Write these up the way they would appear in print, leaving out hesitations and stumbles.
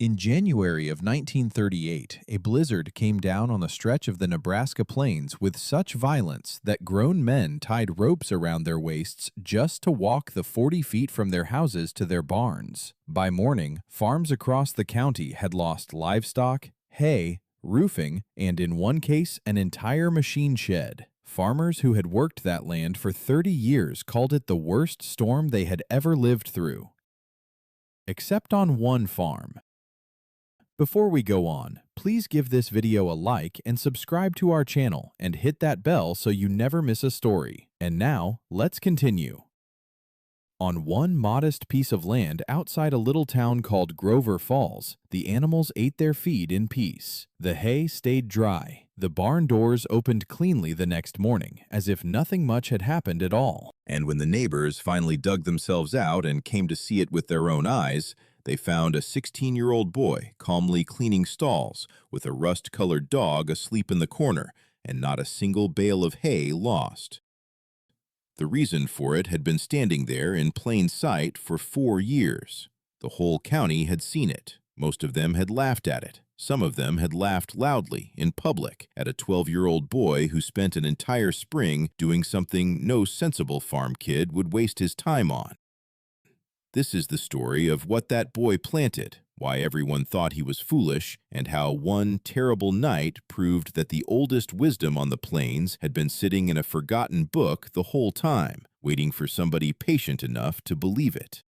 In January of 1938, a blizzard came down on a stretch of the Nebraska plains with such violence that grown men tied ropes around their waists just to walk the 40 feet from their houses to their barns. By morning, farms across the county had lost livestock, hay, roofing, and in one case, an entire machine shed. Farmers who had worked that land for 30 years called it the worst storm they had ever lived through. Except on one farm. Before we go on, please give this video a like and subscribe to our channel and hit that bell so you never miss a story. And now, let's continue. On one modest piece of land outside a little town called Grover Falls, the animals ate their feed in peace. The hay stayed dry. The barn doors opened cleanly the next morning, as if nothing much had happened at all. And when the neighbors finally dug themselves out and came to see it with their own eyes, they found a 16-year-old boy calmly cleaning stalls with a rust-colored dog asleep in the corner and not a single bale of hay lost. The reason for it had been standing there in plain sight for 4 years. The whole county had seen it. Most of them had laughed at it. Some of them had laughed loudly in public at a 12-year-old boy who spent an entire spring doing something no sensible farm kid would waste his time on. This is the story of what that boy planted, why everyone thought he was foolish, and how one terrible night proved that the oldest wisdom on the plains had been sitting in a forgotten book the whole time, waiting for somebody patient enough to believe it.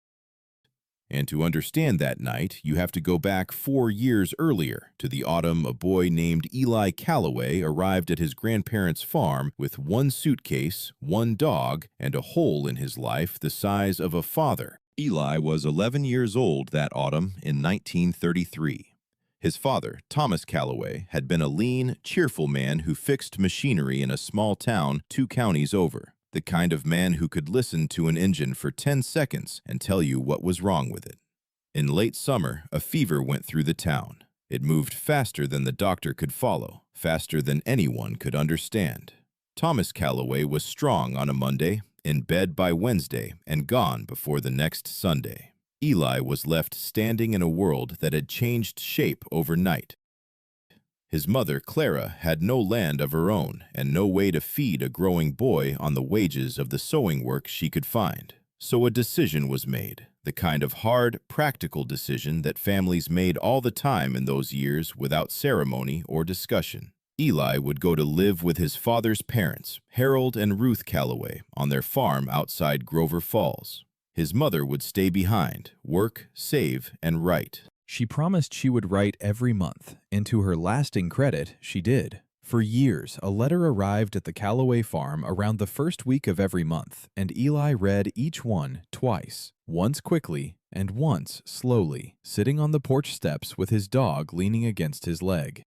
And to understand that night, you have to go back 4 years earlier, to the autumn a boy named Eli Callaway arrived at his grandparents' farm with one suitcase, one dog, and a hole in his life the size of a father. Eli was 11 years old that autumn in 1933. His father, Thomas Callaway, had been a lean, cheerful man who fixed machinery in a small town 2 counties over. The kind of man who could listen to an engine for 10 seconds and tell you what was wrong with it. In late summer, a fever went through the town. It moved faster than the doctor could follow, faster than anyone could understand. Thomas Callaway was strong on a Monday, in bed by Wednesday, and gone before the next Sunday. Eli was left standing in a world that had changed shape overnight. His mother, Clara, had no land of her own and no way to feed a growing boy on the wages of the sewing work she could find. So a decision was made, the kind of hard, practical decision that families made all the time in those years without ceremony or discussion. Eli would go to live with his father's parents, Harold and Ruth Callaway, on their farm outside Grover Falls. His mother would stay behind, work, save, and write. She promised she would write every month, and to her lasting credit, she did. For years, a letter arrived at the Callaway farm around the first week of every month, and Eli read each one twice, once quickly and once slowly, sitting on the porch steps with his dog leaning against his leg.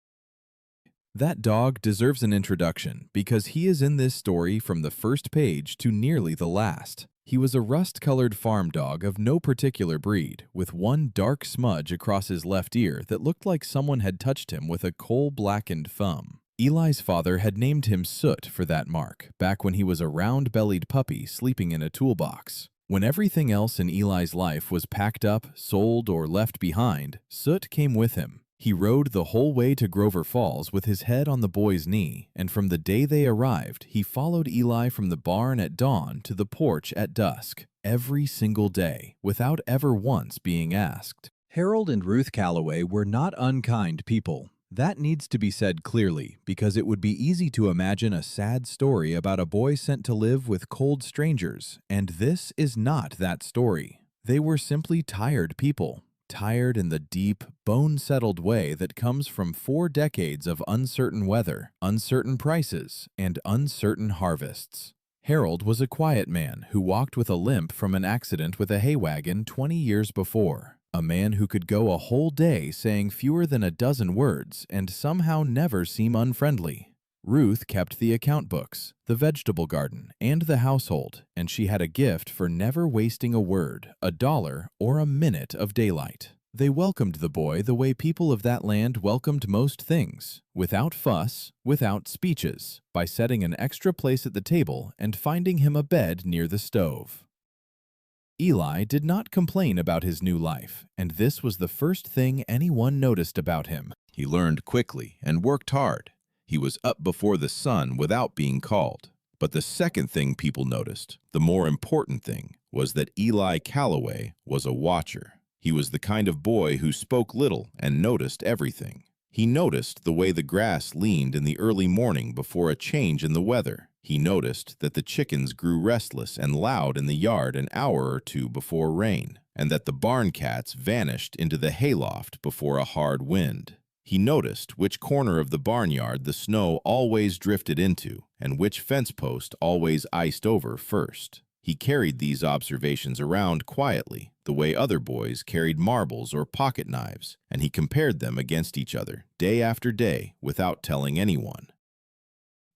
That dog deserves an introduction because he is in this story from the first page to nearly the last. He was a rust-colored farm dog of no particular breed, with one dark smudge across his left ear that looked like someone had touched him with a coal-blackened thumb. Eli's father had named him Soot for that mark, back when he was a round-bellied puppy sleeping in a toolbox. When everything else in Eli's life was packed up, sold, or left behind, Soot came with him. He rode the whole way to Grover Falls with his head on the boy's knee, and from the day they arrived, he followed Eli from the barn at dawn to the porch at dusk, every single day, without ever once being asked. Harold and Ruth Callaway were not unkind people. That needs to be said clearly, because it would be easy to imagine a sad story about a boy sent to live with cold strangers, and this is not that story. They were simply tired people. Tired in the deep, bone-settled way that comes from 4 decades of uncertain weather, uncertain prices, and uncertain harvests. Harold was a quiet man who walked with a limp from an accident with a hay wagon 20 years before. A man who could go a whole day saying fewer than a dozen words and somehow never seem unfriendly. Ruth kept the account books, the vegetable garden, and the household, and she had a gift for never wasting a word, a dollar, or a minute of daylight. They welcomed the boy the way people of that land welcomed most things, without fuss, without speeches, by setting an extra place at the table and finding him a bed near the stove. Eli did not complain about his new life, and this was the first thing anyone noticed about him. He learned quickly and worked hard. He was up before the sun without being called. But the second thing people noticed, the more important thing, was that Eli Callaway was a watcher. He was the kind of boy who spoke little and noticed everything. He noticed the way the grass leaned in the early morning before a change in the weather. He noticed that the chickens grew restless and loud in the yard an hour or two before rain, and that the barn cats vanished into the hayloft before a hard wind. He noticed which corner of the barnyard the snow always drifted into and which fence post always iced over first. He carried these observations around quietly, the way other boys carried marbles or pocket knives, and he compared them against each other day after day without telling anyone.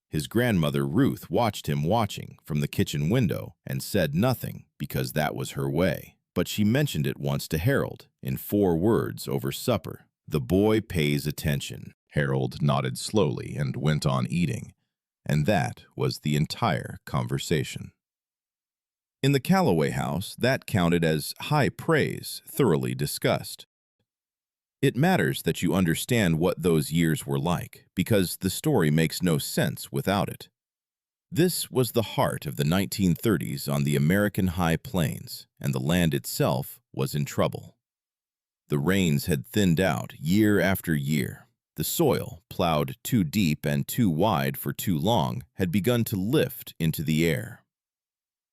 His grandmother Ruth watched him watching from the kitchen window and said nothing because that was her way. But she mentioned it once to Harold in 4 words over supper. "The boy pays attention." Harold nodded slowly and went on eating, and that was the entire conversation. In the Callaway house, that counted as high praise, thoroughly discussed. It matters that you understand what those years were like, because the story makes no sense without it. This was the heart of the 1930s on the American high plains, and the land itself was in trouble. The rains had thinned out year after year. The soil, plowed too deep and too wide for too long, had begun to lift into the air.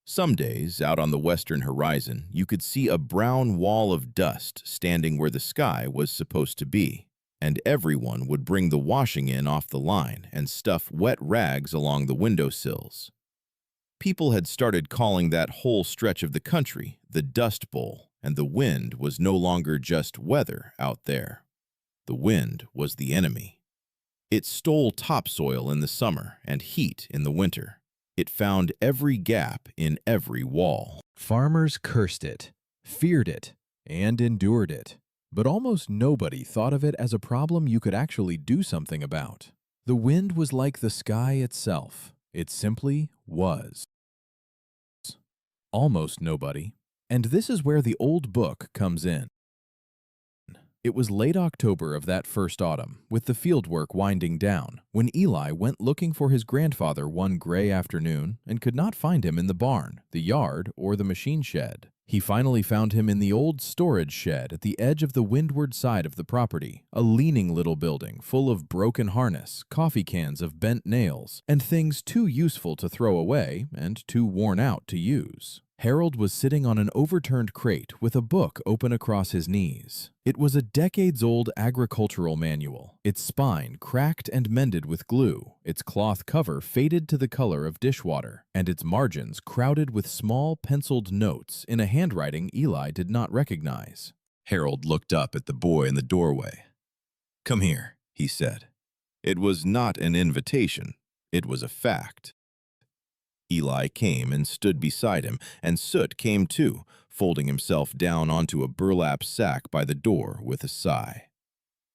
Some days, out on the western horizon, you could see a brown wall of dust standing where the sky was supposed to be, and everyone would bring the washing in off the line and stuff wet rags along the windowsills. People had started calling that whole stretch of the country the Dust Bowl, and the wind was no longer just weather out there. The wind was the enemy. It stole topsoil in the summer and heat in the winter. It found every gap in every wall. Farmers cursed it, feared it, and endured it. But almost nobody thought of it as a problem you could actually do something about. The wind was like the sky itself. It simply was. Almost nobody. And this is where the old book comes in. It was late October of that first autumn, with the fieldwork winding down, when Eli went looking for his grandfather one gray afternoon and could not find him in the barn, the yard, or the machine shed. He finally found him in the old storage shed at the edge of the windward side of the property, a leaning little building full of broken harness, coffee cans of bent nails, and things too useful to throw away and too worn out to use. Harold was sitting on an overturned crate with a book open across his knees. It was a decades-old agricultural manual, its spine cracked and mended with glue, its cloth cover faded to the color of dishwater, and its margins crowded with small penciled notes in a handwriting Eli did not recognize. Harold looked up at the boy in the doorway. "Come here," he said. It was not an invitation. It was a fact. Eli came and stood beside him, and Soot came too, folding himself down onto a burlap sack by the door with a sigh.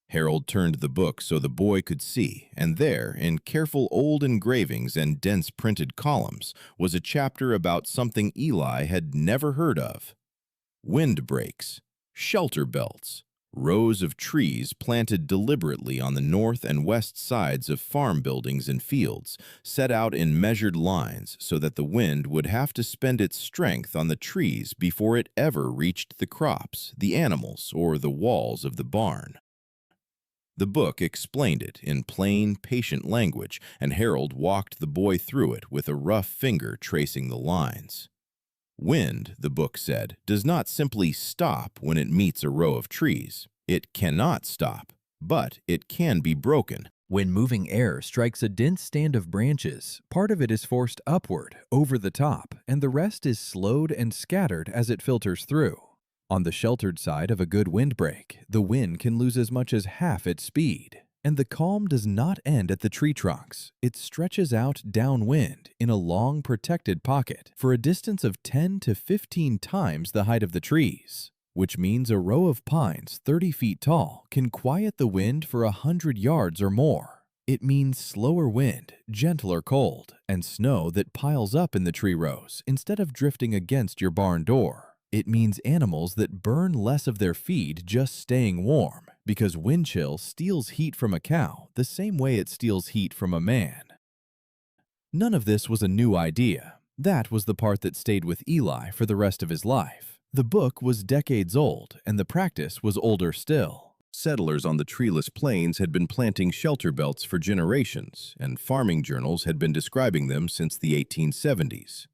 Harold turned the book so the boy could see, and there, in careful old engravings and dense printed columns, was a chapter about something Eli had never heard of. Windbreaks, shelterbelts, rows of trees planted deliberately on the north and west sides of farm buildings and fields, set out in measured lines so that the wind would have to spend its strength on the trees before it ever reached the crops, the animals, or the walls of the barn. The book explained it in plain, patient language, and Harold walked the boy through it with a rough finger tracing the lines. Wind, the book said, does not simply stop when it meets a row of trees. It cannot stop, but it can be broken. When moving air strikes a dense stand of branches, part of it is forced upward, over the top, and the rest is slowed and scattered as it filters through. On the sheltered side of a good windbreak, the wind can lose as much as half its speed. And the calm does not end at the tree trunks. It stretches out downwind in a long protected pocket for a distance of 10 to 15 times the height of the trees, which means a row of pines 30 feet tall can quiet the wind for 100 yards or more. It means slower wind, gentler cold, and snow that piles up in the tree rows instead of drifting against your barn door. It means animals that burn less of their feed just staying warm, because wind chill steals heat from a cow the same way it steals heat from a man. None of this was a new idea. That was the part that stayed with Eli for the rest of his life. The book was decades old, and the practice was older still. Settlers on the treeless plains had been planting shelter belts for generations, and farming journals had been describing them since the 1870s.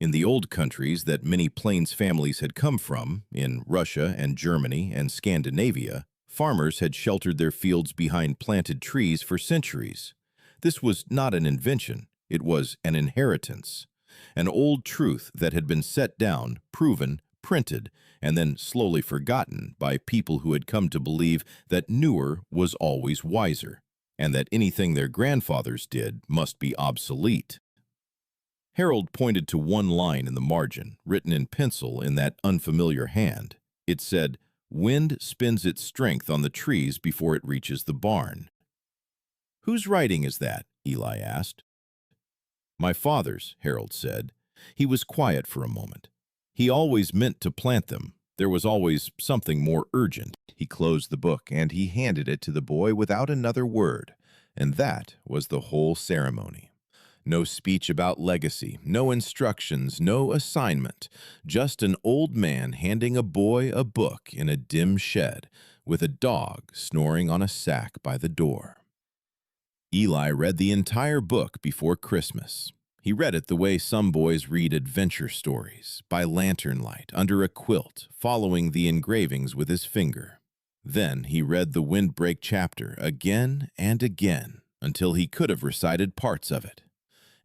In the old countries that many plains families had come from, in Russia and Germany and Scandinavia, farmers had sheltered their fields behind planted trees for centuries. This was not an invention, it was an inheritance. An old truth that had been set down, proven, printed, and then slowly forgotten by people who had come to believe that newer was always wiser, and that anything their grandfathers did must be obsolete. Harold pointed to one line in the margin, written in pencil in that unfamiliar hand. It said, "Wind spends its strength on the trees before it reaches the barn." "Whose writing is that?" Eli asked. "My father's," Harold said. He was quiet for a moment. He always meant to plant them. There was always something more urgent. He closed the book, and he handed it to the boy without another word. And that was the whole ceremony. No speech about legacy, no instructions, no assignment. Just an old man handing a boy a book in a dim shed, with a dog snoring on a sack by the door. Eli read the entire book before Christmas. He read it the way some boys read adventure stories, by lantern light, under a quilt, following the engravings with his finger. Then he read the windbreak chapter again and again, until he could have recited parts of it.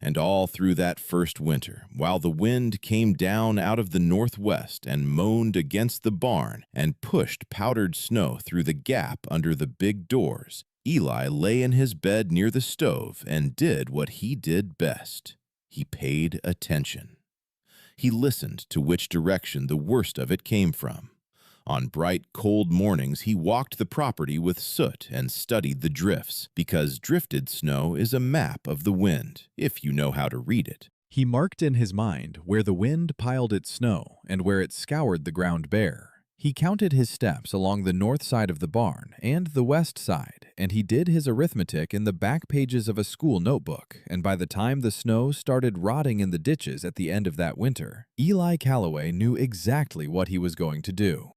And all through that first winter, while the wind came down out of the northwest and moaned against the barn and pushed powdered snow through the gap under the big doors, Eli lay in his bed near the stove and did what he did best. He paid attention. He listened to which direction the worst of it came from. On bright, cold mornings, he walked the property with soot and studied the drifts, because drifted snow is a map of the wind, if you know how to read it. He marked in his mind where the wind piled its snow and where it scoured the ground bare. He counted his steps along the north side of the barn and the west side, and he did his arithmetic in the back pages of a school notebook, and by the time the snow started rotting in the ditches at the end of that winter, Eli Callaway knew exactly what he was going to do.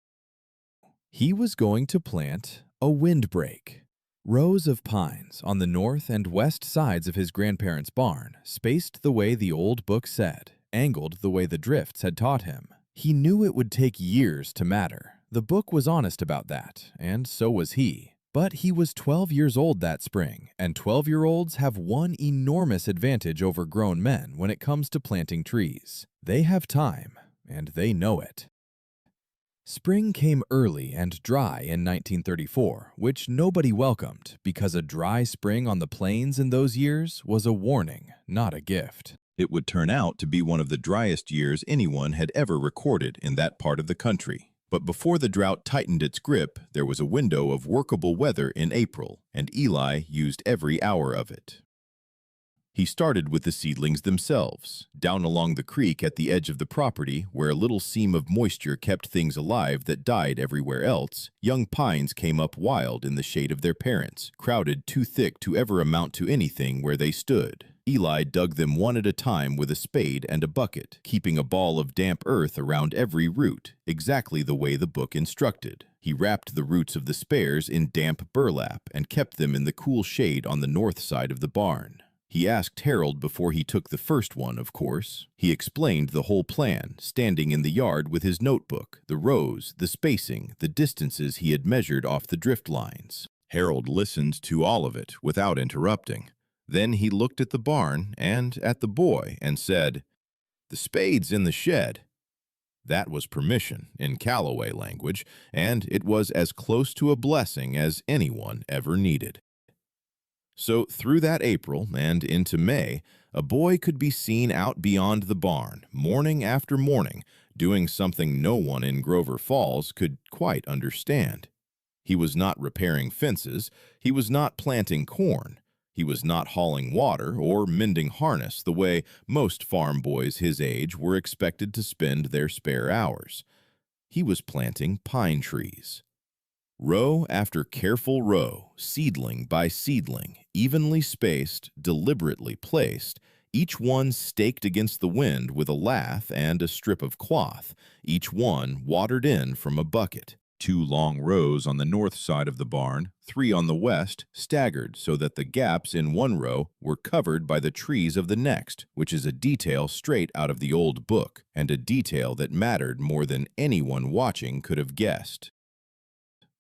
He was going to plant a windbreak. Rows of pines on the north and west sides of his grandparents' barn, spaced the way the old book said, angled the way the drifts had taught him. He knew it would take years to matter. The book was honest about that, and so was he. But he was 12 years old that spring, and 12-year-olds have one enormous advantage over grown men when it comes to planting trees. They have time, and they know it. Spring came early and dry in 1934, which nobody welcomed, because a dry spring on the plains in those years was a warning, not a gift. It would turn out to be one of the driest years anyone had ever recorded in that part of the country. But before the drought tightened its grip, there was a window of workable weather in April, and Eli used every hour of it. He started with the seedlings themselves, down along the creek at the edge of the property, where a little seam of moisture kept things alive that died everywhere else. Young pines came up wild in the shade of their parents, crowded too thick to ever amount to anything where they stood. Eli dug them one at a time with a spade and a bucket, keeping a ball of damp earth around every root, exactly the way the book instructed. He wrapped the roots of the spares in damp burlap and kept them in the cool shade on the north side of the barn. He asked Harold before he took the first one, of course. He explained the whole plan, standing in the yard with his notebook, the rows, the spacing, the distances he had measured off the drift lines. Harold listened to all of it without interrupting. Then he looked at the barn and at the boy and said, "The spade's in the shed." That was permission in Callaway language, and it was as close to a blessing as anyone ever needed. So through that April and into May, a boy could be seen out beyond the barn, morning after morning, doing something no one in Grover Falls could quite understand. He was not repairing fences, he was not planting corn, he was not hauling water or mending harness the way most farm boys his age were expected to spend their spare hours. He was planting pine trees. Row after careful row, seedling by seedling, evenly spaced, deliberately placed, each one staked against the wind with a lath and a strip of cloth, each one watered in from a bucket. 2 long rows on the north side of the barn, 3 on the west, staggered so that the gaps in one row were covered by the trees of the next, which is a detail straight out of the old book, and a detail that mattered more than anyone watching could have guessed.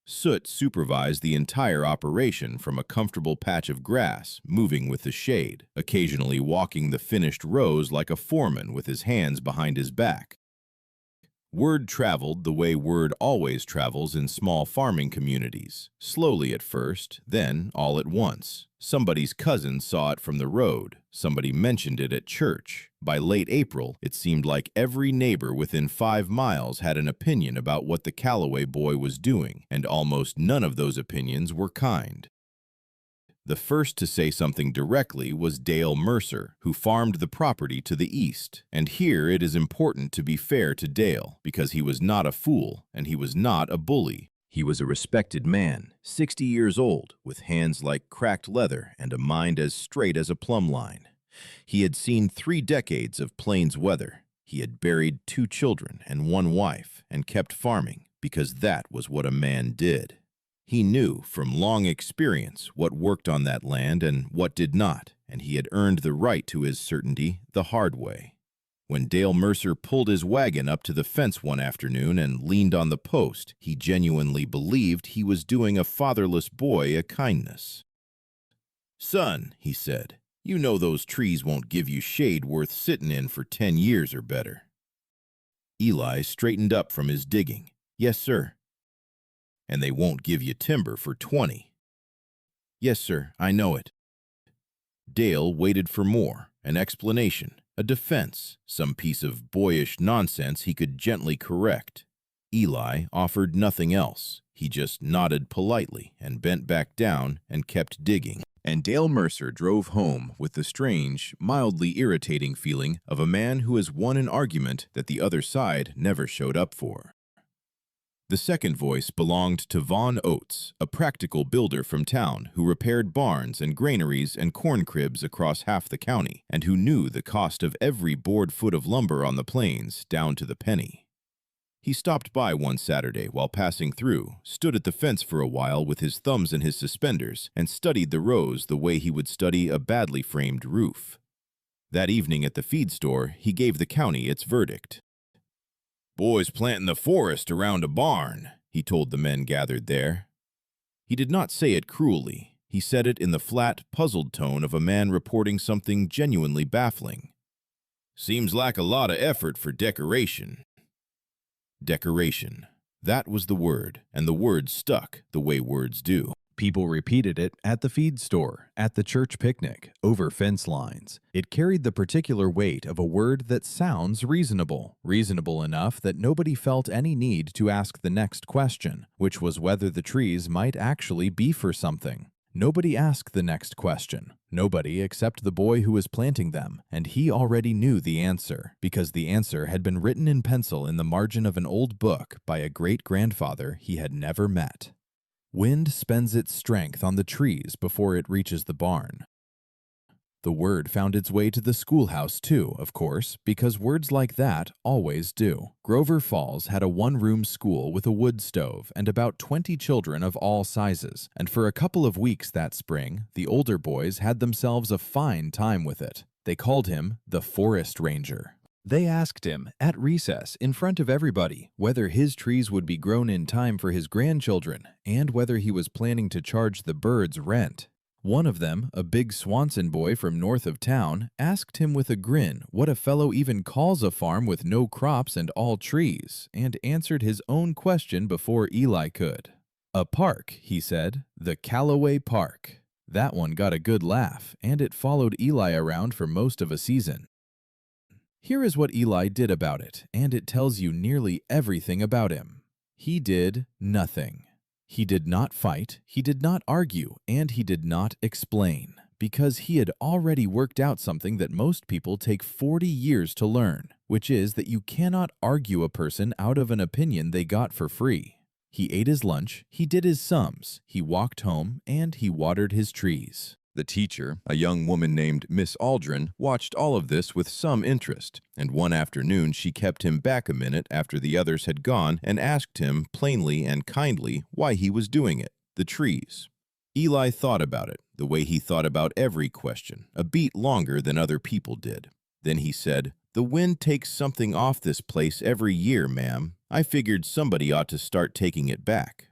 Soot supervised the entire operation from a comfortable patch of grass, moving with the shade, occasionally walking the finished rows like a foreman with his hands behind his back. Word traveled the way word always travels in small farming communities, slowly at first, then all at once. Somebody's cousin saw it from the road. Somebody mentioned it at church. By late April, it seemed like every neighbor within 5 miles had an opinion about what the Callaway boy was doing, and almost none of those opinions were kind. The first to say something directly was Dale Mercer, who farmed the property to the east. And here it is important to be fair to Dale, because he was not a fool, and he was not a bully. He was a respected man, 60 years old, with hands like cracked leather and a mind as straight as a plumb line. He had seen 3 decades of plains weather. He had buried 2 children and 1 wife, and kept farming, because that was what a man did. He knew from long experience what worked on that land and what did not, and he had earned the right to his certainty the hard way. When Dale Mercer pulled his wagon up to the fence one afternoon and leaned on the post, he genuinely believed he was doing a fatherless boy a kindness. "Son," he said, "you know those trees won't give you shade worth sitting in for 10 years or better." Eli straightened up from his digging. "Yes, sir." "And they won't give you timber for 20. "Yes, sir, I know it." Dale waited for more, an explanation, a defense, some piece of boyish nonsense he could gently correct. Eli offered nothing else. He just nodded politely and bent back down and kept digging. And Dale Mercer drove home with the strange, mildly irritating feeling of a man who has won an argument that the other side never showed up for. The second voice belonged to Vaughn Oates, a practical builder from town who repaired barns and granaries and corn cribs across half the county, and who knew the cost of every board foot of lumber on the plains down to the penny. He stopped by one Saturday while passing through, stood at the fence for a while with his thumbs in his suspenders, and studied the rows the way he would study a badly framed roof. That evening at the feed store, he gave the county its verdict. "Boys planting the forest around a barn," he told the men gathered there. He did not say it cruelly. He said it in the flat, puzzled tone of a man reporting something genuinely baffling. "Seems like a lot of effort for decoration." Decoration. That was the word, and the word stuck the way words do. People repeated it at the feed store, at the church picnic, over fence lines. It carried the particular weight of a word that sounds reasonable, reasonable enough that nobody felt any need to ask the next question, which was whether the trees might actually be for something. Nobody asked the next question. Nobody except the boy who was planting them, and he already knew the answer, because the answer had been written in pencil in the margin of an old book by a great-grandfather he had never met. Wind spends its strength on the trees before it reaches the barn. The word found its way to the schoolhouse too, of course, because words like that always do. Grover Falls had a one-room school with a wood stove and about 20 children of all sizes, and for a couple of weeks that spring, the older boys had themselves a fine time with it. They called him the Forest Ranger. They asked him, at recess, in front of everybody, whether his trees would be grown in time for his grandchildren, and whether he was planning to charge the birds rent. One of them, a big Swanson boy from north of town, asked him with a grin what a fellow even calls a farm with no crops and all trees, and answered his own question before Eli could. "A park," he said, "the Callaway Park." That one got a good laugh, and it followed Eli around for most of a season. Here is what Eli did about it, and it tells you nearly everything about him. He did nothing. He did not fight, he did not argue, and he did not explain. because he had already worked out something that most people take 40 years to learn, which is that you cannot argue a person out of an opinion they got for free. He ate his lunch, he did his sums, he walked home, and he watered his trees. The teacher, a young woman named Miss Aldrin, watched all of this with some interest, and one afternoon she kept him back a minute after the others had gone and asked him plainly and kindly why he was doing it. The trees. Eli thought about it, the way he thought about every question, a beat longer than other people did. Then he said, "The wind takes something off this place every year, ma'am. I figured somebody ought to start taking it back."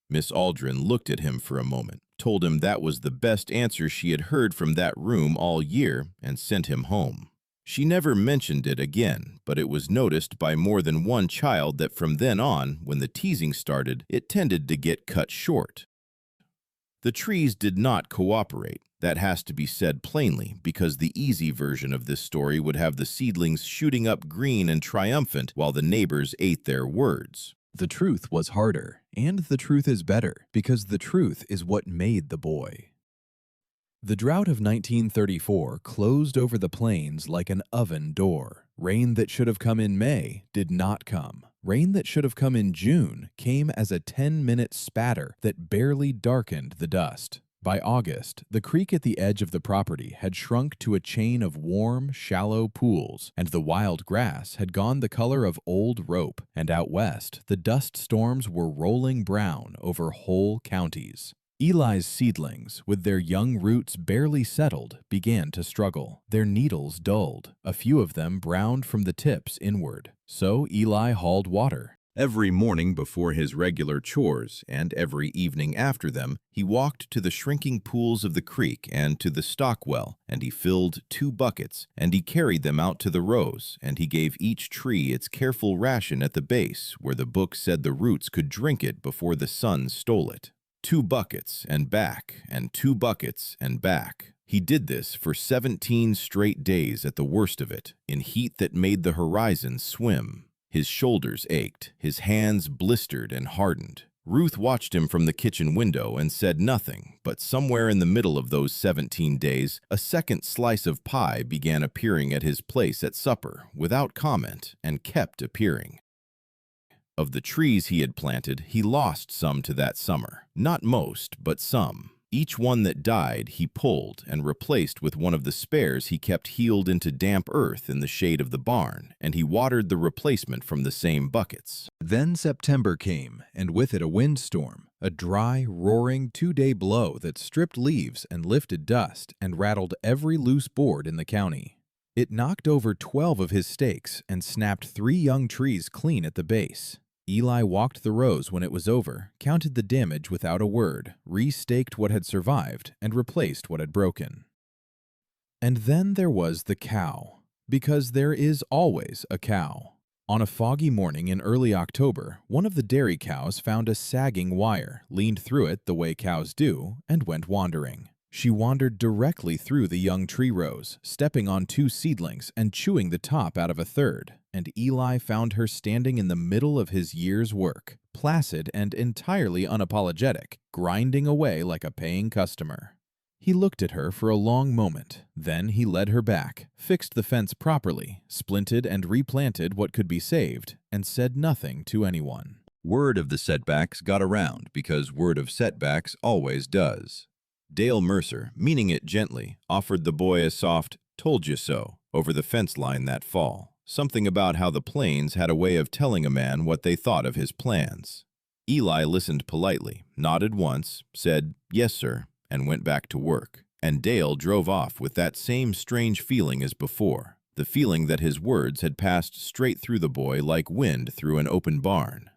Miss Aldrin looked at him for a moment, told him that was the best answer she had heard from that room all year, and sent him home. She never mentioned it again, but it was noticed by more than one child that from then on, when the teasing started, it tended to get cut short. The trees did not cooperate. That has to be said plainly, because the easy version of this story would have the seedlings shooting up green and triumphant while the neighbors ate their words. The truth was harder, and the truth is better, because the truth is what made the boy. The drought of 1934 closed over the plains like an oven door. Rain that should have come in May did not come. Rain that should have come in June came as a 10-minute spatter that barely darkened the dust. By August, the creek at the edge of the property had shrunk to a chain of warm, shallow pools, and the wild grass had gone the color of old rope, and out west, the dust storms were rolling brown over whole counties. Eli's seedlings, with their young roots barely settled, began to struggle. Their needles dulled. A few of them browned from the tips inward. So Eli hauled water. Every morning before his regular chores, and every evening after them, he walked to the shrinking pools of the creek and to the stock well, and he filled 2 buckets, and he carried them out to the rows, and he gave each tree its careful ration at the base, where the book said the roots could drink it before the sun stole it. 2 buckets and back, and 2 buckets and back. He did this for 17 straight days at the worst of it, in heat that made the horizon swim. His shoulders ached, his hands blistered and hardened. Ruth watched him from the kitchen window and said nothing, but somewhere in the middle of those 17 days, a second slice of pie began appearing at his place at supper, without comment, and kept appearing. Of the trees he had planted, he lost some to that summer. Not most, but some. Each one that died he pulled and replaced with one of the spares he kept heeled into damp earth in the shade of the barn, and he watered the replacement from the same buckets. Then September came, and with it a windstorm, a dry, roaring 2-day blow that stripped leaves and lifted dust and rattled every loose board in the county. It knocked over 12 of his stakes and snapped 3 young trees clean at the base. Eli walked the rows when it was over, counted the damage without a word, re-staked what had survived, and replaced what had broken. And then there was the cow, because there is always a cow. On a foggy morning in early October, one of the dairy cows found a sagging wire, leaned through it the way cows do, and went wandering. She wandered directly through the young tree rows, stepping on 2 seedlings and chewing the top out of a third, and Eli found her standing in the middle of his year's work, placid and entirely unapologetic, grinding away like a paying customer. He looked at her for a long moment, then he led her back, fixed the fence properly, splinted and replanted what could be saved, and said nothing to anyone. Word of the setbacks got around because word of setbacks always does. Dale Mercer, meaning it gently, offered the boy a soft "told you so" over the fence line that fall, something about how the plains had a way of telling a man what they thought of his plans. Eli listened politely, nodded once, said, "Yes, sir," and went back to work. And Dale drove off with that same strange feeling as before, the feeling that his words had passed straight through the boy like wind through an open barn.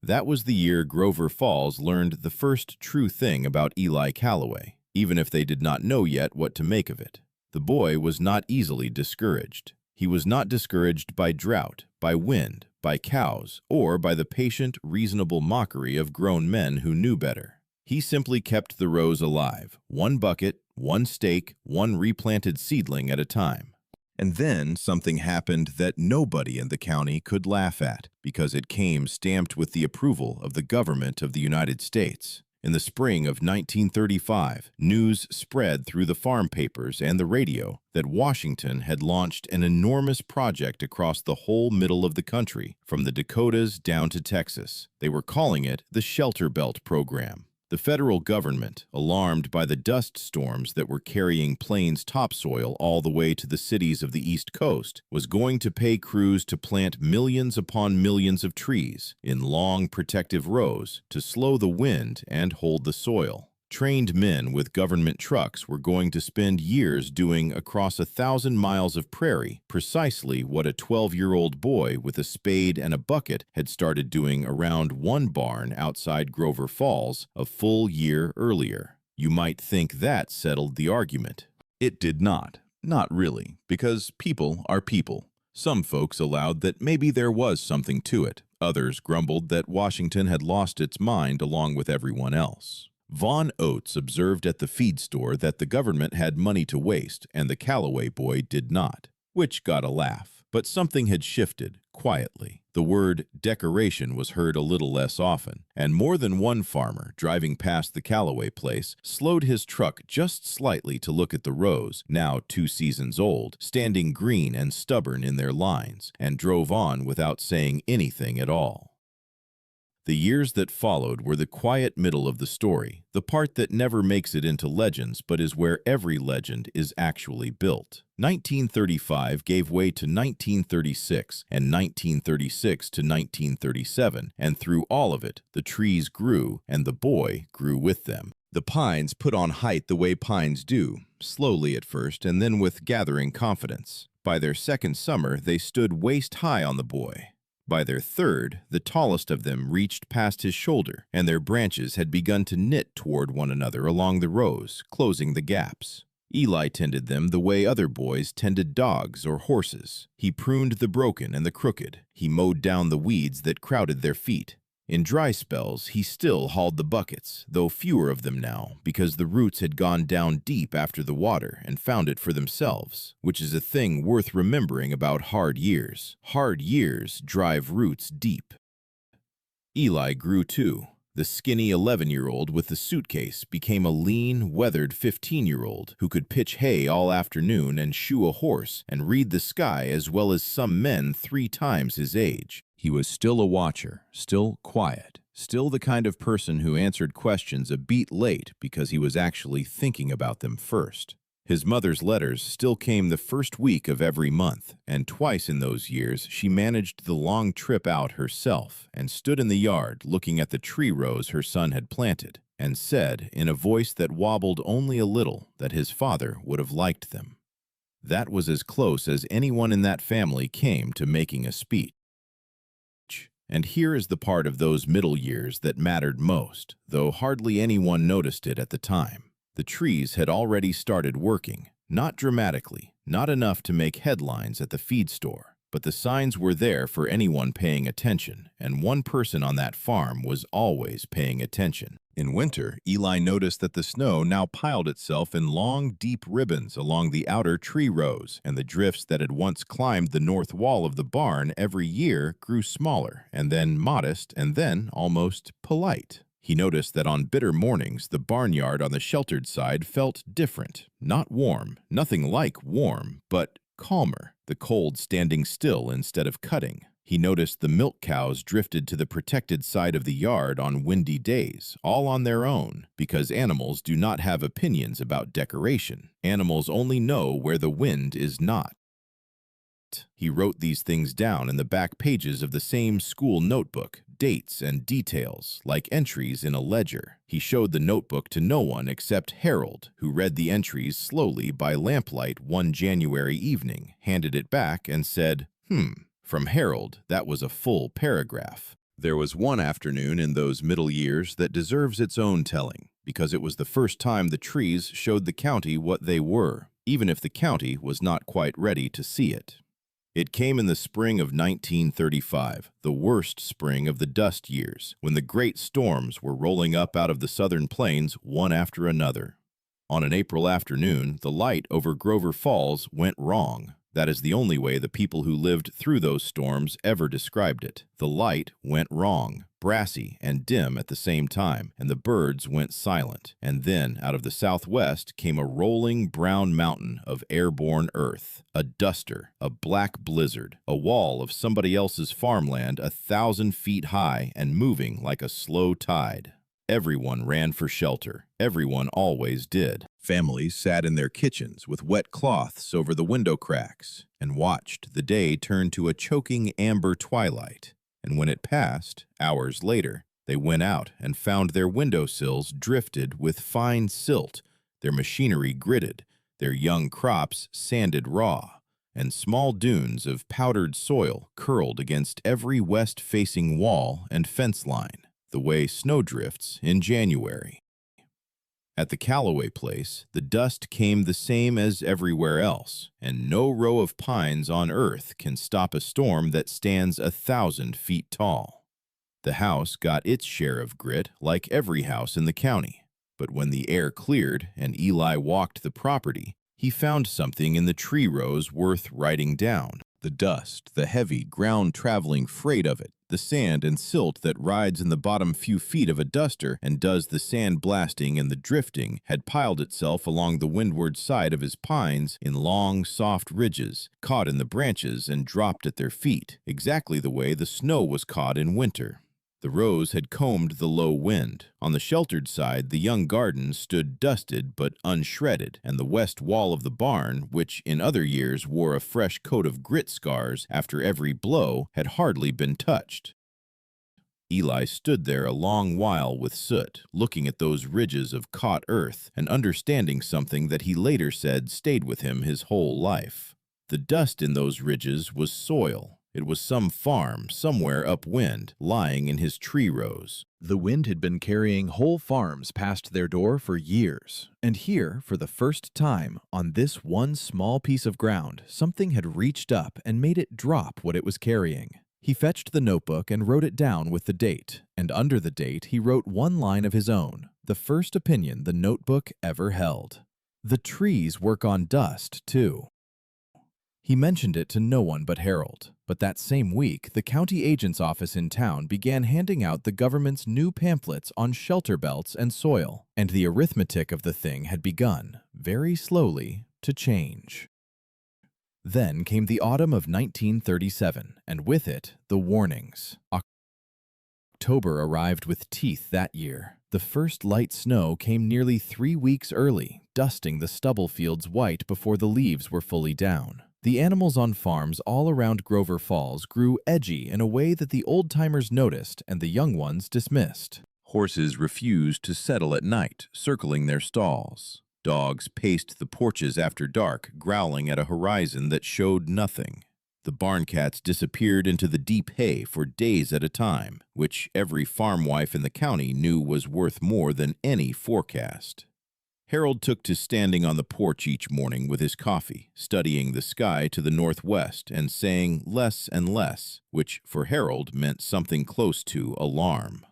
That was the year Grover Falls learned the first true thing about Eli Callaway, even if they did not know yet what to make of it. The boy was not easily discouraged. He was not discouraged by drought, by wind, by cows, or by the patient, reasonable mockery of grown men who knew better. He simply kept the rows alive, 1 bucket, 1 stake, 1 replanted seedling at a time. And then something happened that nobody in the county could laugh at, because it came stamped with the approval of the government of the United States. In the spring of 1935, news spread through the farm papers and the radio that Washington had launched an enormous project across the whole middle of the country, from the Dakotas down to Texas. They were calling it the Shelter Belt Program. The federal government, alarmed by the dust storms that were carrying plains topsoil all the way to the cities of the East Coast, was going to pay crews to plant millions upon millions of trees in long protective rows to slow the wind and hold the soil. Trained men with government trucks were going to spend years doing across 1,000 miles of prairie precisely what a 12-year-old boy with a spade and a bucket had started doing around one barn outside Grover Falls a full year earlier. You might think that settled the argument. It did not. Not really, because people are people. Some folks allowed that maybe there was something to it. Others grumbled that Washington had lost its mind along with everyone else. Vaughn Oates observed at the feed store that the government had money to waste and the Callaway boy did not, which got a laugh. But something had shifted, quietly. The word decoration was heard a little less often, and more than one farmer driving past the Callaway place slowed his truck just slightly to look at the rows, now 2 seasons old, standing green and stubborn in their lines, and drove on without saying anything at all. The years that followed were the quiet middle of the story, the part that never makes it into legends but is where every legend is actually built. 1935 gave way to 1936, and 1936 to 1937, and through all of it, the trees grew, and the boy grew with them. The pines put on height the way pines do, slowly at first and then with gathering confidence. By their second summer, they stood waist-high on the boy. By their third, the tallest of them reached past his shoulder, and their branches had begun to knit toward one another along the rows, closing the gaps. Eli tended them the way other boys tended dogs or horses. He pruned the broken and the crooked. He mowed down the weeds that crowded their feet. In dry spells, he still hauled the buckets, though fewer of them now, because the roots had gone down deep after the water and found it for themselves, which is a thing worth remembering about hard years. Hard years drive roots deep. Eli grew too. The skinny 11-year-old with the suitcase became a lean, weathered 15-year-old who could pitch hay all afternoon and shoe a horse and read the sky as well as some men 3 times his age. He was still a watcher, still quiet, still the kind of person who answered questions a beat late because he was actually thinking about them first. His mother's letters still came the first week of every month, and twice in those years she managed the long trip out herself and stood in the yard looking at the tree rows her son had planted, and said in a voice that wobbled only a little that his father would have liked them. That was as close as anyone in that family came to making a speech. And here is the part of those middle years that mattered most, though hardly anyone noticed it at the time. The trees had already started working, not dramatically, not enough to make headlines at the feed store, but the signs were there for anyone paying attention, and one person on that farm was always paying attention. In winter, Eli noticed that the snow now piled itself in long, deep ribbons along the outer tree rows, and the drifts that had once climbed the north wall of the barn every year grew smaller, and then modest, and then almost polite. He noticed that on bitter mornings, the barnyard on the sheltered side felt different. Not warm, nothing like warm, but calmer, the cold standing still instead of cutting. He noticed the milk cows drifted to the protected side of the yard on windy days, all on their own, because animals do not have opinions about decoration. Animals only know where the wind is not. He wrote these things down in the back pages of the same school notebook, dates and details, like entries in a ledger. He showed the notebook to no one except Harold, who read the entries slowly by lamplight one January evening, handed it back, and said, From Harold, that was a full paragraph. There was one afternoon in those middle years that deserves its own telling, because it was the first time the trees showed the county what they were, even if the county was not quite ready to see it. It came in the spring of 1935, the worst spring of the dust years, when the great storms were rolling up out of the southern plains one after another. On an April afternoon, the light over Grover Falls went wrong. That is the only way the people who lived through those storms ever described it. The light went wrong, brassy and dim at the same time, and the birds went silent. And then, out of the southwest, came a rolling brown mountain of airborne earth, a duster, a black blizzard, a wall of somebody else's farmland 1,000 feet high and moving like a slow tide. Everyone ran for shelter. Everyone always did. Families sat in their kitchens with wet cloths over the window cracks and watched the day turn to a choking amber twilight. And when it passed, hours later, they went out and found their windowsills drifted with fine silt, their machinery gritted, their young crops sanded raw, and small dunes of powdered soil curled against every west-facing wall and fence line, the way snowdrifts in January. At the Callaway place, the dust came the same as everywhere else, and no row of pines on earth can stop a storm that stands 1,000 feet tall. The house got its share of grit like every house in the county, but when the air cleared and Eli walked the property, he found something in the tree rows worth writing down. The dust, the heavy, ground-traveling freight of it, the sand and silt that rides in the bottom few feet of a duster and does the sand blasting and the drifting, had piled itself along the windward side of his pines in long, soft ridges, caught in the branches and dropped at their feet, exactly the way the snow was caught in winter. The rows had combed the low wind. On the sheltered side, the young garden stood dusted but unshredded, and the west wall of the barn, which in other years wore a fresh coat of grit scars after every blow, had hardly been touched. Eli stood there a long while with soot, looking at those ridges of caught earth and understanding something that he later said stayed with him his whole life. The dust in those ridges was soil. It was some farm, somewhere upwind, lying in his tree rows. The wind had been carrying whole farms past their door for years, and here, for the first time, on this one small piece of ground, something had reached up and made it drop what it was carrying. He fetched the notebook and wrote it down with the date, and under the date he wrote one line of his own, the first opinion the notebook ever held. The trees work on dust, too. He mentioned it to no one but Harold, but that same week, the county agent's office in town began handing out the government's new pamphlets on shelter belts and soil, and the arithmetic of the thing had begun, very slowly, to change. Then came the autumn of 1937, and with it, the warnings. October arrived with teeth that year. The first light snow came nearly 3 weeks early, dusting the stubble fields white before the leaves were fully down. The animals on farms all around Grover Falls grew edgy in a way that the old-timers noticed and the young ones dismissed. Horses refused to settle at night, circling their stalls. Dogs paced the porches after dark, growling at a horizon that showed nothing. The barn cats disappeared into the deep hay for days at a time, which every farm wife in the county knew was worth more than any forecast. Harold took to standing on the porch each morning with his coffee, studying the sky to the northwest and saying less and less, which for Harold meant something close to alarm.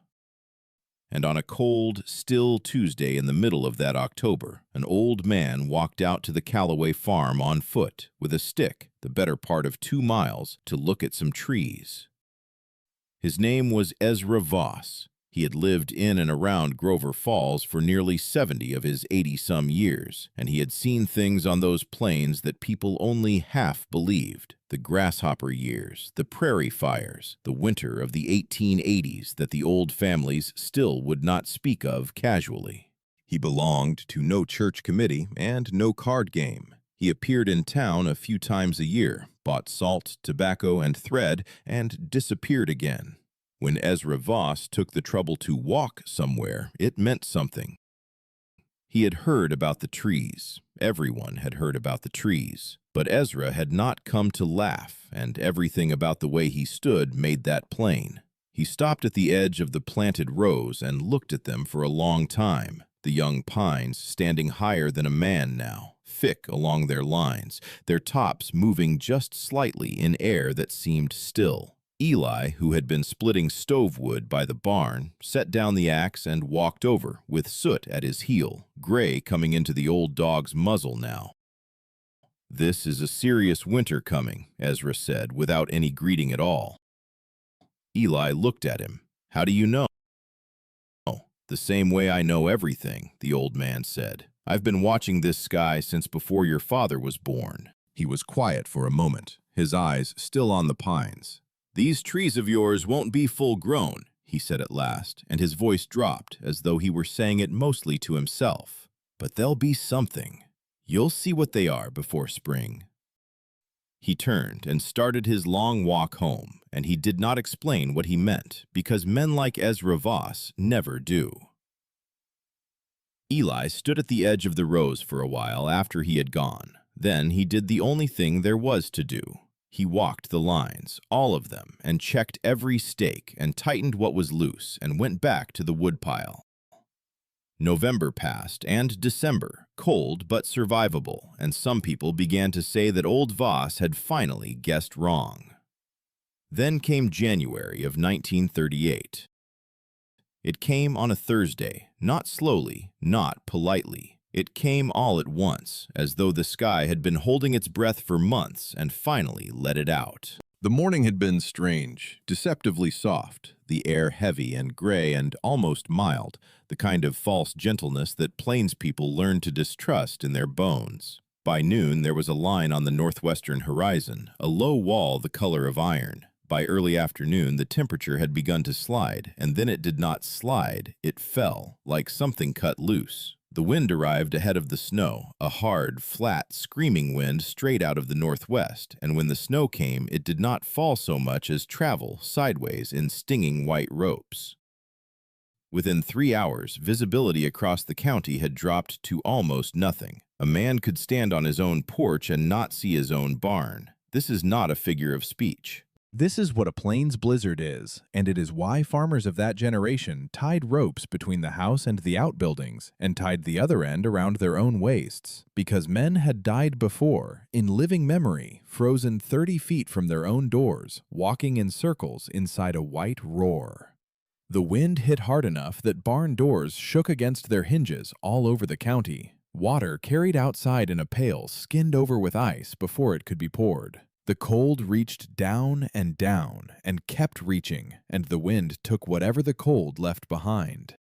And on a cold, still Tuesday in the middle of that October, an old man walked out to the Callaway farm on foot with a stick, the better part of 2 miles, to look at some trees. His name was Ezra Voss. He had lived in and around Grover Falls for nearly 70 of his 80-some years, and he had seen things on those plains that people only half believed. The grasshopper years, the prairie fires, the winter of the 1880s that the old families still would not speak of casually. He belonged to no church committee and no card game. He appeared in town a few times a year, bought salt, tobacco, and thread, and disappeared again. When Ezra Voss took the trouble to walk somewhere, it meant something. He had heard about the trees. Everyone had heard about the trees. But Ezra had not come to laugh, and everything about the way he stood made that plain. He stopped at the edge of the planted rows and looked at them for a long time, the young pines standing higher than a man now, thick along their lines, their tops moving just slightly in air that seemed still. Eli, who had been splitting stove wood by the barn, set down the axe and walked over, with soot at his heel, gray coming into the old dog's muzzle now. "This is a serious winter coming," Ezra said, without any greeting at all. Eli looked at him. "How do you know?" "The same way I know everything," the old man said. "I've been watching this sky since before your father was born." He was quiet for a moment, his eyes still on the pines. "These trees of yours won't be full grown," he said at last, and his voice dropped as though he were saying it mostly to himself. "But they'll be something. You'll see what they are before spring." He turned and started his long walk home, and he did not explain what he meant, because men like Ezra Voss never do. Eli stood at the edge of the rows for a while after he had gone. Then he did the only thing there was to do. He walked the lines, all of them, and checked every stake and tightened what was loose and went back to the woodpile. November passed, and December, cold but survivable, and some people began to say that old Voss had finally guessed wrong. Then came January of 1938. It came on a Thursday, not slowly, not politely. It came all at once, as though the sky had been holding its breath for months and finally let it out. The morning had been strange, deceptively soft, the air heavy and gray and almost mild, the kind of false gentleness that plains people learn to distrust in their bones. By noon, there was a line on the northwestern horizon, a low wall the color of iron. By early afternoon, the temperature had begun to slide, and then it did not slide, it fell, like something cut loose. The wind arrived ahead of the snow, a hard, flat, screaming wind straight out of the northwest, and when the snow came, it did not fall so much as travel sideways in stinging white ropes. Within 3 hours, visibility across the county had dropped to almost nothing. A man could stand on his own porch and not see his own barn. This is not a figure of speech. This is what a plains blizzard is, and it is why farmers of that generation tied ropes between the house and the outbuildings and tied the other end around their own waists, because men had died before, in living memory, frozen 30 feet from their own doors, walking in circles inside a white roar. The wind hit hard enough that barn doors shook against their hinges all over the county. Water carried outside in a pail skinned over with ice before it could be poured. The cold reached down and kept reaching, and the wind took whatever the cold left behind.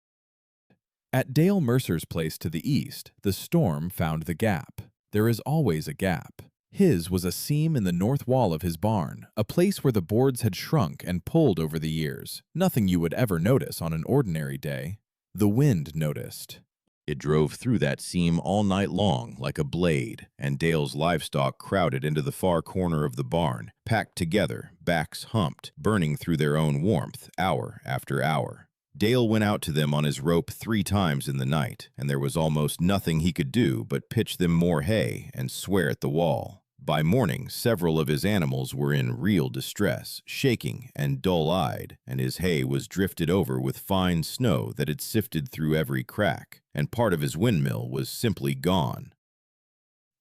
At Dale Mercer's place to the east, the storm found the gap. There is always a gap. His was a seam in the north wall of his barn, a place where the boards had shrunk and pulled over the years. Nothing you would ever notice on an ordinary day. The wind noticed. It drove through that seam all night long like a blade, and Dale's livestock crowded into the far corner of the barn, packed together, backs humped, burning through their own warmth, hour after hour. Dale went out to them on his rope 3 times in the night, and there was almost nothing he could do but pitch them more hay and swear at the wall. By morning, several of his animals were in real distress, shaking and dull-eyed, and his hay was drifted over with fine snow that had sifted through every crack, and part of his windmill was simply gone.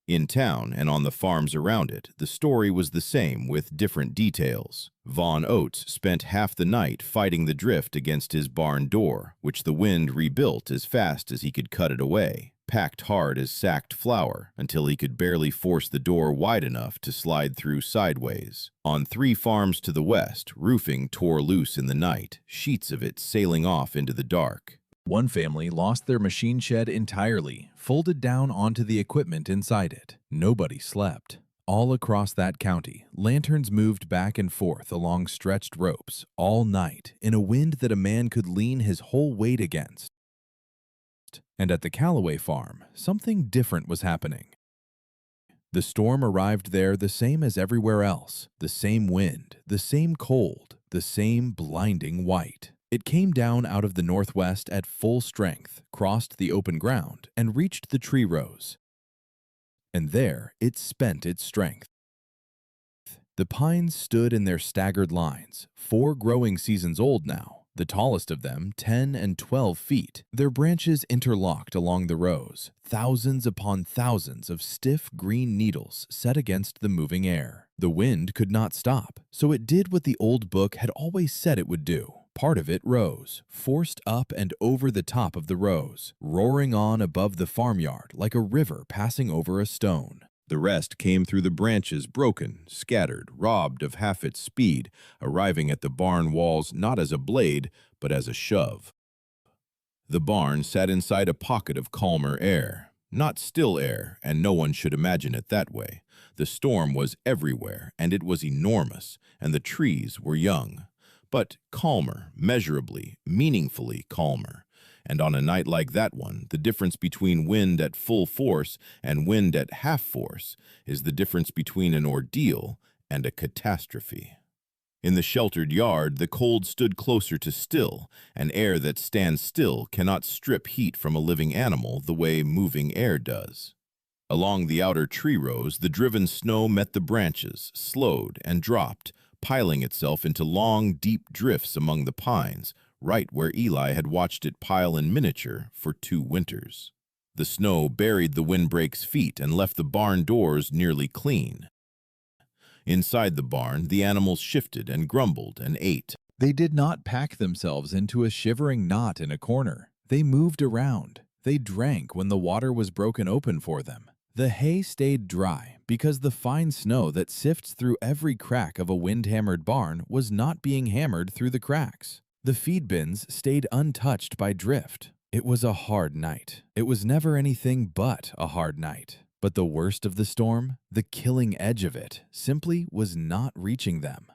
In town and on the farms around it, the story was the same with different details. Vaughn Oates spent half the night fighting the drift against his barn door, which the wind rebuilt as fast as he could cut it away, packed hard as sacked flour, until he could barely force the door wide enough to slide through sideways. On 3 farms to the west, roofing tore loose in the night, sheets of it sailing off into the dark. One family lost their machine shed entirely, folded down onto the equipment inside it. Nobody slept. All across that county, lanterns moved back and forth along stretched ropes all night in a wind that a man could lean his whole weight against. And at the Callaway farm, something different was happening. The storm arrived there the same as everywhere else, the same wind, the same cold, the same blinding white. It came down out of the northwest at full strength, crossed the open ground, and reached the tree rows. And there it spent its strength. The pines stood in their staggered lines, 4 growing seasons old now, the tallest of them 10 and 12 feet, their branches interlocked along the rows, thousands upon thousands of stiff green needles set against the moving air. The wind could not stop, so it did what the old book had always said it would do. Part of it rose, forced up and over the top of the rows, roaring on above the farmyard like a river passing over a stone. The rest came through the branches, broken, scattered, robbed of half its speed, arriving at the barn walls not as a blade, but as a shove. The barn sat inside a pocket of calmer air. Not still air, and no one should imagine it that way. The storm was everywhere, and it was enormous, and the trees were young. But calmer, measurably, meaningfully calmer. And on a night like that one, the difference between wind at full force and wind at half force is the difference between an ordeal and a catastrophe. In the sheltered yard, the cold stood closer to still, and air that stands still cannot strip heat from a living animal the way moving air does. Along the outer tree rows, the driven snow met the branches, slowed and dropped, piling itself into long, deep drifts among the pines, right where Eli had watched it pile in miniature for 2 winters. The snow buried the windbreaks' feet and left the barn doors nearly clean. Inside the barn, the animals shifted and grumbled and ate. They did not pack themselves into a shivering knot in a corner. They moved around. They drank when the water was broken open for them. The hay stayed dry because the fine snow that sifts through every crack of a wind-hammered barn was not being hammered through the cracks. The feed bins stayed untouched by drift. It was a hard night. It was never anything but a hard night. But the worst of the storm, the killing edge of it, simply was not reaching them.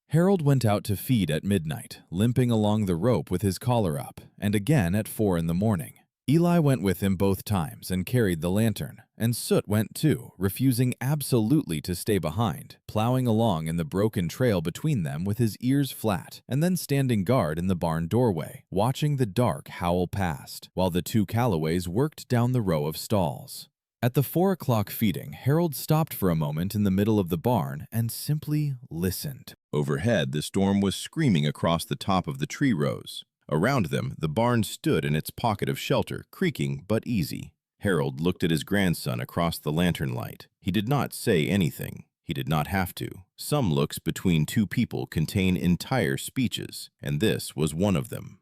Harold went out to feed at midnight, limping along the rope with his collar up, and again at 4 in the morning. Eli went with him both times and carried the lantern, and Soot went too, refusing absolutely to stay behind, plowing along in the broken trail between them with his ears flat, and then standing guard in the barn doorway, watching the dark howl past, while the 2 Callaways worked down the row of stalls. At the 4 o'clock feeding, Harold stopped for a moment in the middle of the barn and simply listened. Overhead, the storm was screaming across the top of the tree rows. Around them, the barn stood in its pocket of shelter, creaking but easy. Harold looked at his grandson across the lantern light. He did not say anything. He did not have to. Some looks between 2 people contain entire speeches, and this was one of them.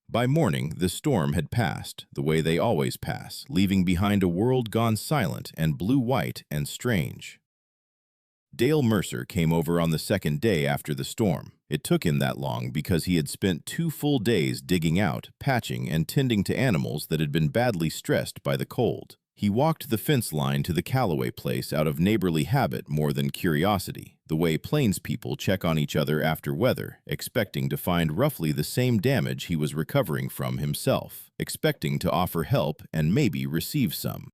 By morning, the storm had passed, the way they always pass, leaving behind a world gone silent and blue-white and strange. Dale Mercer came over on the 2nd day after the storm. It took him that long because he had spent 2 full days digging out, patching, and tending to animals that had been badly stressed by the cold. He walked the fence line to the Callaway place out of neighborly habit more than curiosity, the way plains people check on each other after weather, expecting to find roughly the same damage he was recovering from himself, expecting to offer help and maybe receive some.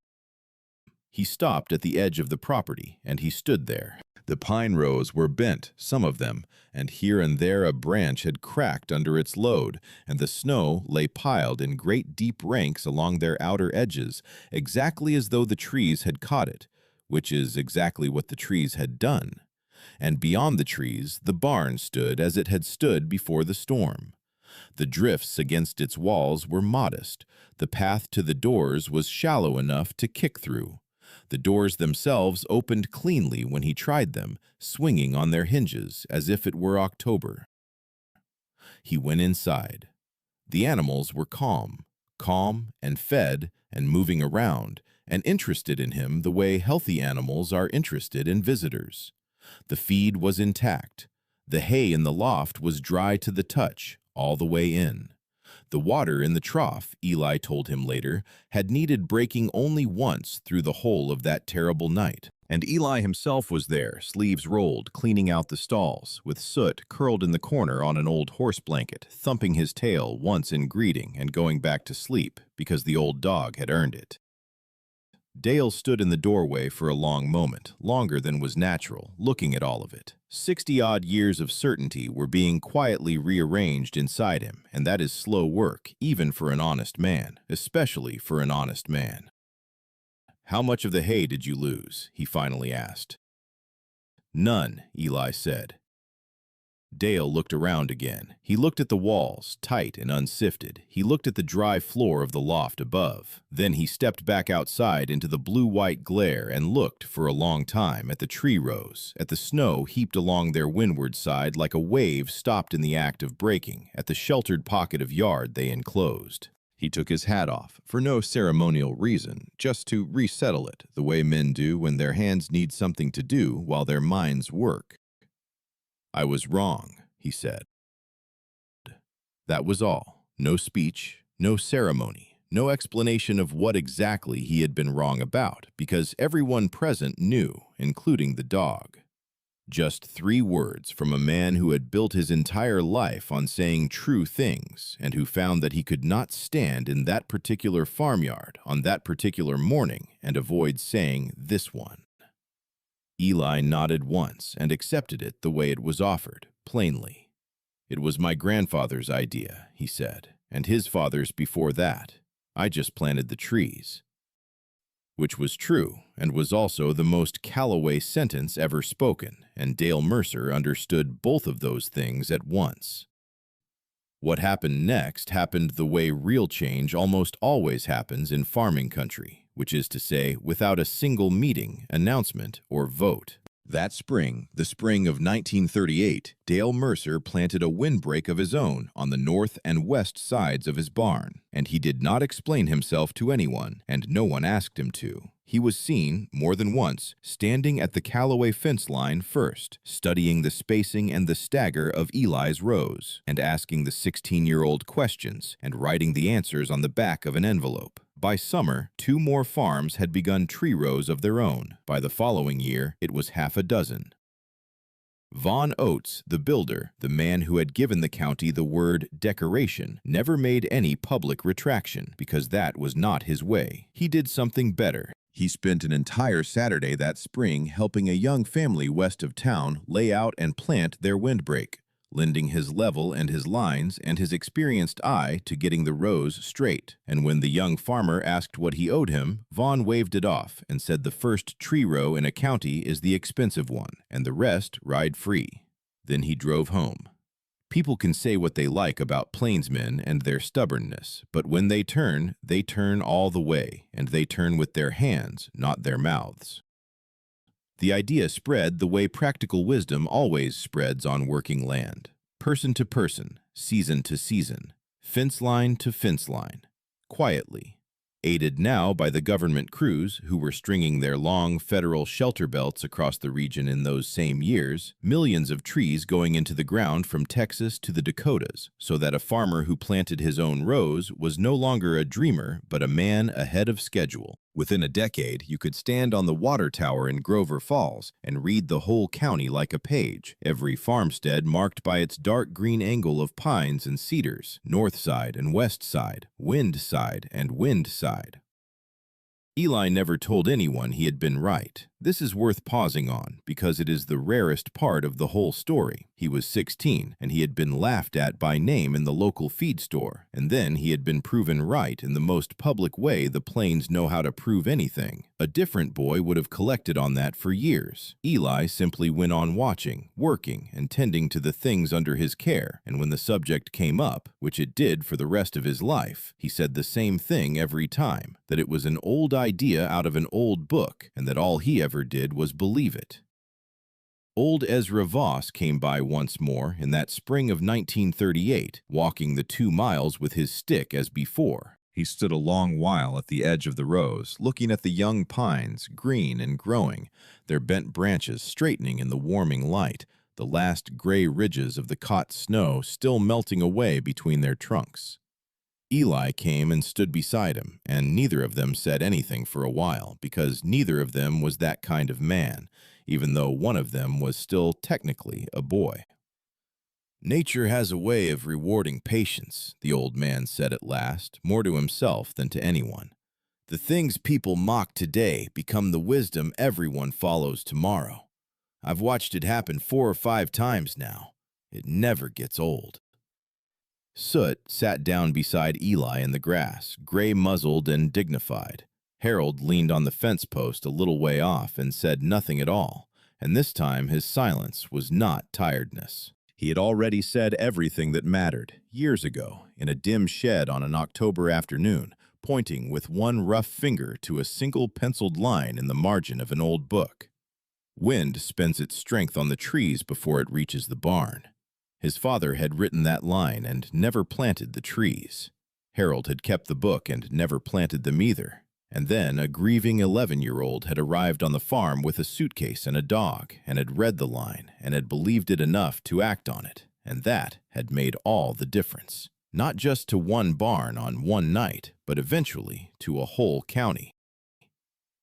He stopped at the edge of the property, and he stood there. The pine rows were bent, some of them, and here and there a branch had cracked under its load, and the snow lay piled in great deep ranks along their outer edges, exactly as though the trees had caught it, which is exactly what the trees had done. And beyond the trees, the barn stood as it had stood before the storm. The drifts against its walls were modest. The path to the doors was shallow enough to kick through. The doors themselves opened cleanly when he tried them, swinging on their hinges as if it were October. He went inside. The animals were calm and fed and moving around, and interested in him the way healthy animals are interested in visitors. The feed was intact. The hay in the loft was dry to the touch, all the way in. The water in the trough, Eli told him later, had needed breaking only once through the whole of that terrible night. And Eli himself was there, sleeves rolled, cleaning out the stalls, with Soot curled in the corner on an old horse blanket, thumping his tail once in greeting and going back to sleep, because the old dog had earned it. Dale stood in the doorway for a long moment, longer than was natural, looking at all of it. 60-odd years of certainty were being quietly rearranged inside him, and that is slow work, even for an honest man, especially for an honest man. "How much of the hay did you lose?" he finally asked. "None," Eli said. Dale looked around again. He looked at the walls, tight and unsifted. He looked at the dry floor of the loft above. Then he stepped back outside into the blue-white glare and looked for a long time at the tree rows, at the snow heaped along their windward side like a wave stopped in the act of breaking, at the sheltered pocket of yard they enclosed. He took his hat off, for no ceremonial reason, just to resettle it, the way men do when their hands need something to do while their minds work. "I was wrong," he said. That was all. No speech, no ceremony, no explanation of what exactly he had been wrong about, because everyone present knew, including the dog. Just 3 words from a man who had built his entire life on saying true things and who found that he could not stand in that particular farmyard on that particular morning and avoid saying this one. Eli nodded once and accepted it the way it was offered, plainly. "It was my grandfather's idea," he said, "and his father's before that. I just planted the trees." Which was true, and was also the most Callaway sentence ever spoken, and Dale Mercer understood both of those things at once. What happened next happened the way real change almost always happens in farming country, which is to say, without a single meeting, announcement, or vote. That spring, the spring of 1938, Dale Mercer planted a windbreak of his own on the north and west sides of his barn, and he did not explain himself to anyone, and no one asked him to. He was seen, more than once, standing at the Callaway fence line first, studying the spacing and the stagger of Eli's rows, and asking the 16-year-old questions, and writing the answers on the back of an envelope. By summer, 2 more farms had begun tree rows of their own. By the following year, it was half a dozen. Von Oates, the builder, the man who had given the county the word decoration, never made any public retraction, because that was not his way. He did something better. He spent an entire Saturday that spring helping a young family west of town lay out and plant their windbreak, lending his level and his lines and his experienced eye to getting the rows straight. And when the young farmer asked what he owed him, Vaughn waved it off and said the first tree row in a county is the expensive one, and the rest ride free. Then he drove home. People can say what they like about plainsmen and their stubbornness, but when they turn all the way, and they turn with their hands, not their mouths. The idea spread the way practical wisdom always spreads on working land, person to person, season to season, fence line to fence line, quietly, aided now by the government crews who were stringing their long federal shelter belts across the region in those same years, millions of trees going into the ground from Texas to the Dakotas, so that a farmer who planted his own rows was no longer a dreamer but a man ahead of schedule. Within a decade, you could stand on the water tower in Grover Falls and read the whole county like a page, every farmstead marked by its dark green angle of pines and cedars, north side and west side, wind side and wind side. Eli never told anyone he had been right. This is worth pausing on, because it is the rarest part of the whole story. He was 16, and he had been laughed at by name in the local feed store, and then he had been proven right in the most public way the Plains know how to prove anything. A different boy would have collected on that for years. Eli simply went on watching, working, and tending to the things under his care, and when the subject came up, which it did for the rest of his life, he said the same thing every time, that it was an old idea out of an old book, and that all he ever did was believe it. Old Ezra Voss came by once more in that spring of 1938, walking the 2 miles with his stick as before. He stood a long while at the edge of the rows, looking at the young pines, green and growing, their bent branches straightening in the warming light, the last gray ridges of the caught snow still melting away between their trunks. Eli came and stood beside him, and neither of them said anything for a while, because neither of them was that kind of man, even though one of them was still technically a boy. "Nature has a way of rewarding patience," the old man said at last, more to himself than to anyone. "The things people mock today become the wisdom everyone follows tomorrow. I've watched it happen 4 or 5 times now. It never gets old." Soot sat down beside Eli in the grass, gray-muzzled and dignified. Harold leaned on the fence post a little way off and said nothing at all, and this time his silence was not tiredness. He had already said everything that mattered, years ago, in a dim shed on an October afternoon, pointing with one rough finger to a single penciled line in the margin of an old book. Wind spends its strength on the trees before it reaches the barn. His father had written that line and never planted the trees. Harold had kept the book and never planted them either. And then a grieving 11-year-old had arrived on the farm with a suitcase and a dog, and had read the line, and had believed it enough to act on it. And that had made all the difference. Not just to one barn on one night, but eventually to a whole county.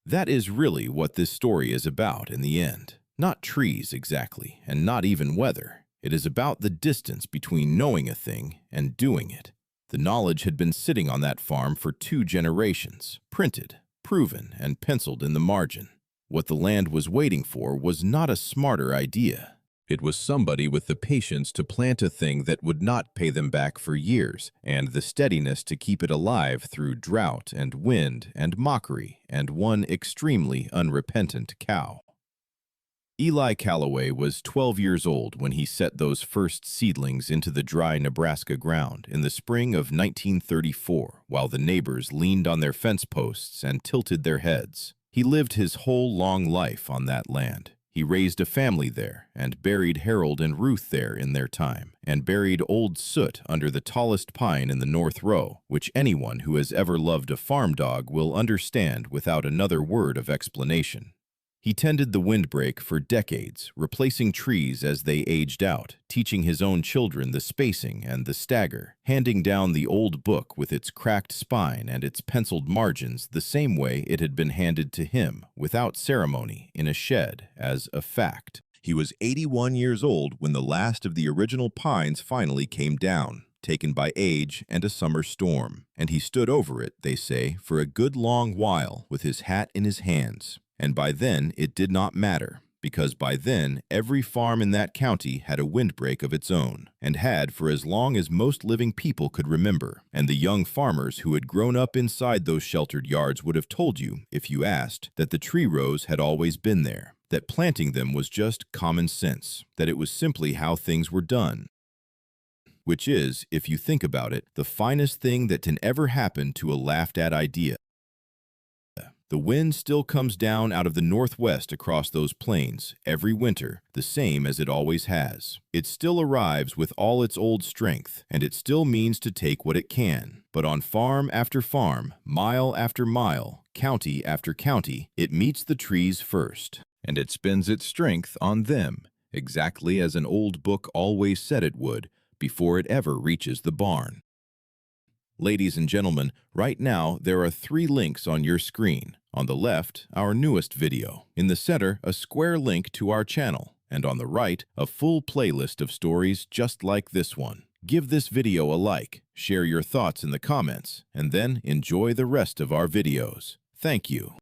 That is really what this story is about in the end. Not trees exactly, and not even weather. It is about the distance between knowing a thing and doing it. The knowledge had been sitting on that farm for 2 generations, printed, proven, and penciled in the margin. What the land was waiting for was not a smarter idea. It was somebody with the patience to plant a thing that would not pay them back for years, and the steadiness to keep it alive through drought and wind and mockery and one extremely unrepentant cow. Eli Callaway was 12 years old when he set those first seedlings into the dry Nebraska ground in the spring of 1934, while the neighbors leaned on their fence posts and tilted their heads. He lived his whole long life on that land. He raised a family there, and buried Harold and Ruth there in their time, and buried old Soot under the tallest pine in the North Row, which anyone who has ever loved a farm dog will understand without another word of explanation. He tended the windbreak for decades, replacing trees as they aged out, teaching his own children the spacing and the stagger, handing down the old book with its cracked spine and its penciled margins the same way it had been handed to him, without ceremony, in a shed, as a fact. He was 81 years old when the last of the original pines finally came down, taken by age and a summer storm, and he stood over it, they say, for a good long while with his hat in his hands. And by then, it did not matter, because by then, every farm in that county had a windbreak of its own, and had for as long as most living people could remember. And the young farmers who had grown up inside those sheltered yards would have told you, if you asked, that the tree rows had always been there, that planting them was just common sense, that it was simply how things were done. Which is, if you think about it, the finest thing that can ever happen to a laughed-at idea. The wind still comes down out of the northwest across those plains every winter, the same as it always has. It still arrives with all its old strength, and it still means to take what it can. But on farm after farm, mile after mile, county after county, it meets the trees first, and it spends its strength on them, exactly as an old book always said it would, before it ever reaches the barn. Ladies and gentlemen, right now there are 3 links on your screen. On the left, our newest video. In the center, a square link to our channel. And on the right, a full playlist of stories just like this one. Give this video a like, share your thoughts in the comments, and then enjoy the rest of our videos. Thank you.